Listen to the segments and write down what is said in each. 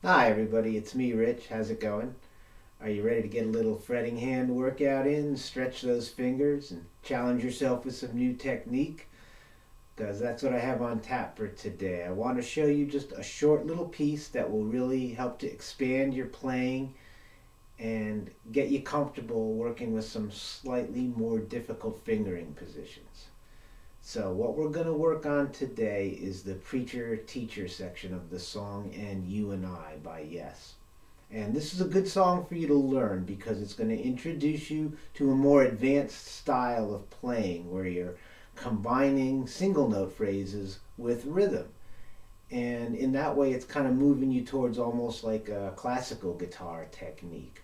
Hi everybody, it's me Rich. How's it going? Are you ready to get a little fretting hand workout in, stretch those fingers and challenge yourself with some new technique? Because that's what I have on tap for today. I want to show you just a short little piece that will really help to expand your playing and get you comfortable working with some slightly more difficult fingering positions. So what we're going to work on today is the preacher-teacher section of the song And You and I by Yes. And this is a good song for you to learn because it's going to introduce you to a more advanced style of playing where you're combining single note phrases with rhythm. And in that way it's kind of moving you towards almost like a classical guitar technique.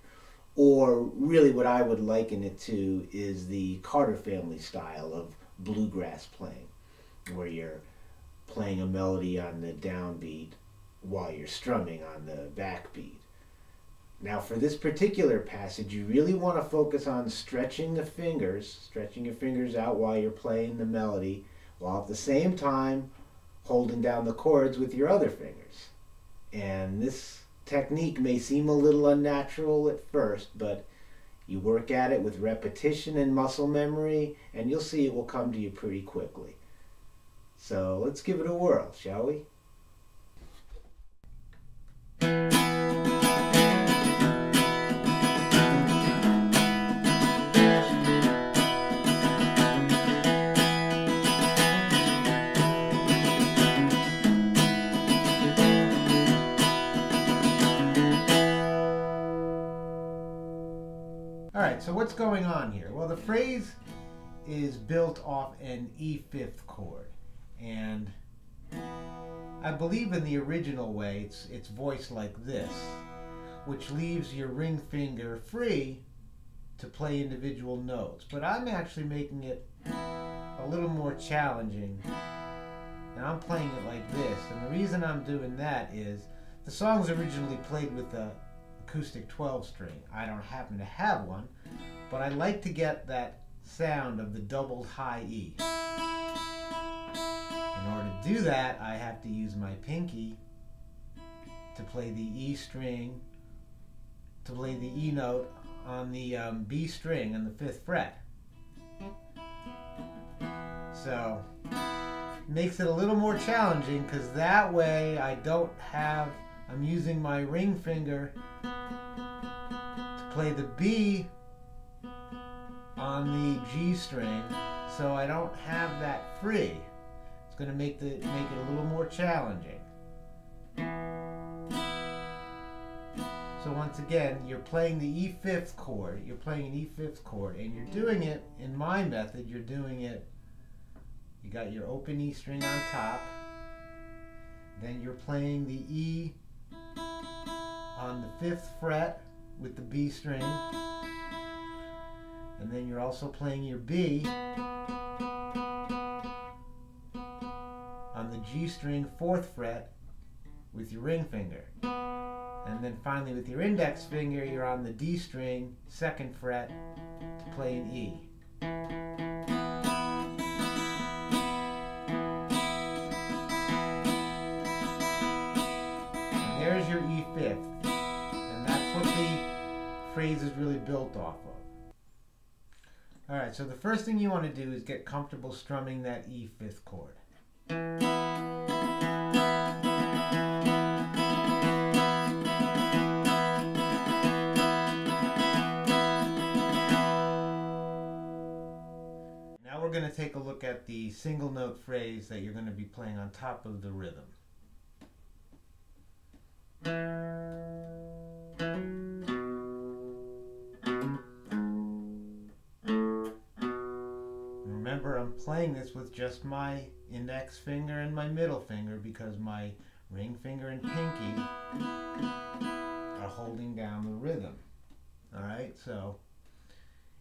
Or really what I would liken it to is the Carter family style of bluegrass playing, where you're playing a melody on the downbeat while you're strumming on the backbeat. Now for this particular passage, you really want to focus on stretching your fingers out while you're playing the melody, while at the same time holding down the chords with your other fingers. And this technique may seem a little unnatural at first, but you work at it with repetition and muscle memory, and you'll see it will come to you pretty quickly. So let's give it a whirl, shall we? Alright, so what's going on here? Well, the phrase is built off an E5 chord, and I believe in the original way it's voiced like this, which leaves your ring finger free to play individual notes. But I'm actually making it a little more challenging, and I'm playing it like this. And the reason I'm doing that is the song's originally played with a acoustic 12 string. I don't happen to have one, but I like to get that sound of the doubled high E. In order to do that, I have to use my pinky to play the E string, to play the E note on the B string on the 5th fret. So it makes it a little more challenging because that way I'm using my ring finger to play the B on the G string, so I don't have that free. It's going to make it a little more challenging. So once again, you're playing the E5 chord, and you're doing it, in my method, you got your open E string on top, then you're playing the E on the 5th fret with the B string, and then you're also playing your B on the G string 4th fret with your ring finger, and then finally with your index finger you're on the D string 2nd fret to play an E. And there's your E5. What the phrase is really built off of. Alright, so the first thing you want to do is get comfortable strumming that E5 chord. Now we're going to take a look at the single note phrase that you're going to be playing on top of the rhythm. Remember, I'm playing this with just my index finger and my middle finger because my ring finger and pinky are holding down the rhythm. Alright, so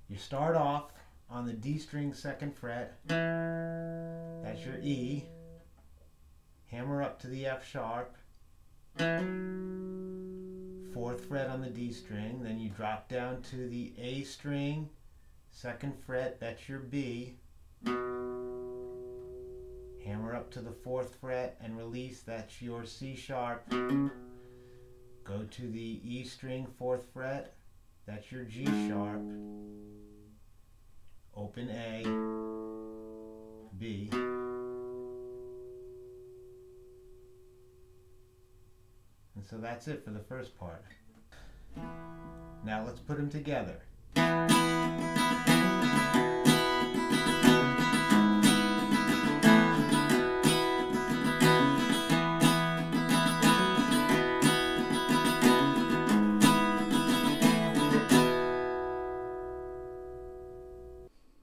you start off on the D string 2nd fret, that's your E, hammer up to the F sharp, 4th fret on the D string, then you drop down to the A string, 2nd fret, that's your B, hammer up to the 4th fret and release, that's your C sharp, go to the E string, 4th fret, that's your G sharp, open A, B, and so that's it for the first part. Now let's put them together.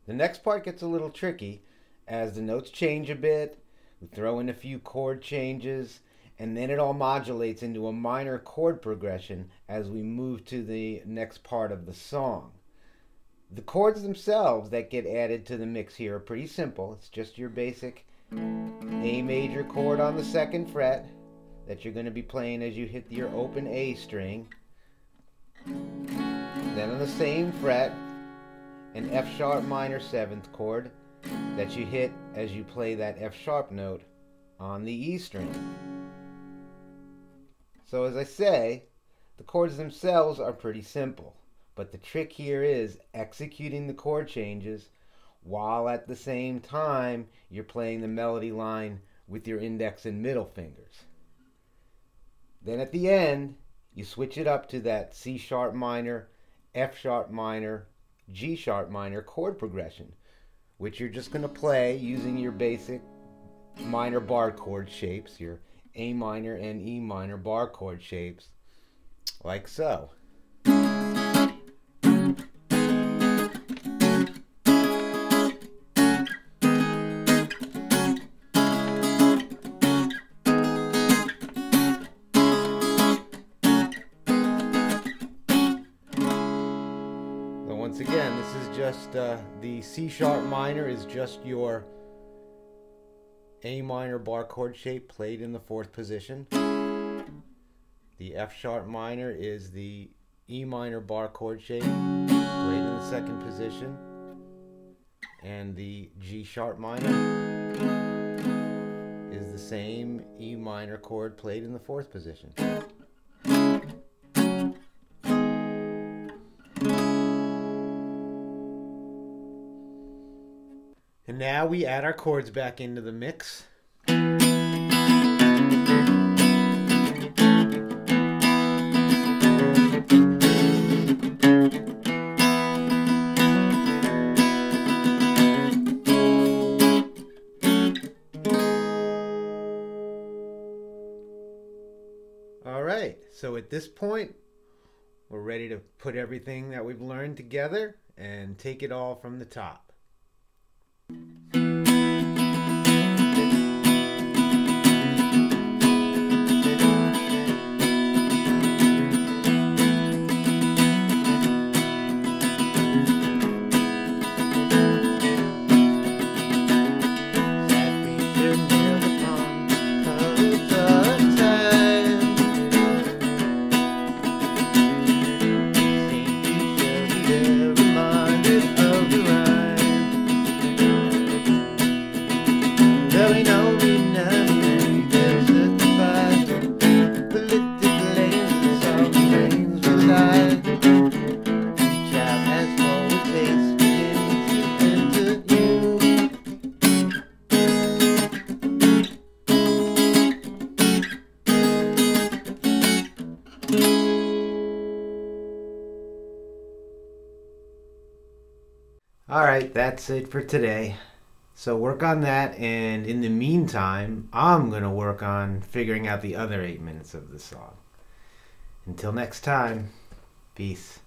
The next part gets a little tricky as the notes change a bit, we throw in a few chord changes, and then it all modulates into a minor chord progression as we move to the next part of the song. The chords themselves that get added to the mix here are pretty simple. It's just your basic A major chord on the 2nd fret that you're going to be playing as you hit your open A string. Then on the same fret, an F sharp minor 7th chord that you hit as you play that F sharp note on the E string. So as I say, the chords themselves are pretty simple, but the trick here is executing the chord changes while at the same time you're playing the melody line with your index and middle fingers. Then at the end, you switch it up to that C sharp minor, F sharp minor, G sharp minor chord progression, which you're just going to play using your basic minor bar chord shapes, your A minor and E minor bar chord shapes, like so. Once again, this is just the C sharp minor is just your A minor bar chord shape played in the 4th position. The F sharp minor is the E minor bar chord shape played in the 2nd position. And the G sharp minor is the same E minor chord played in the 4th position. And now we add our chords back into the mix. All right, so at this point, we're ready to put everything that we've learned together and take it all from the top. Alright, that's it for today. So work on that, and in the meantime, I'm going to work on figuring out the other 8 minutes of the song. Until next time, peace.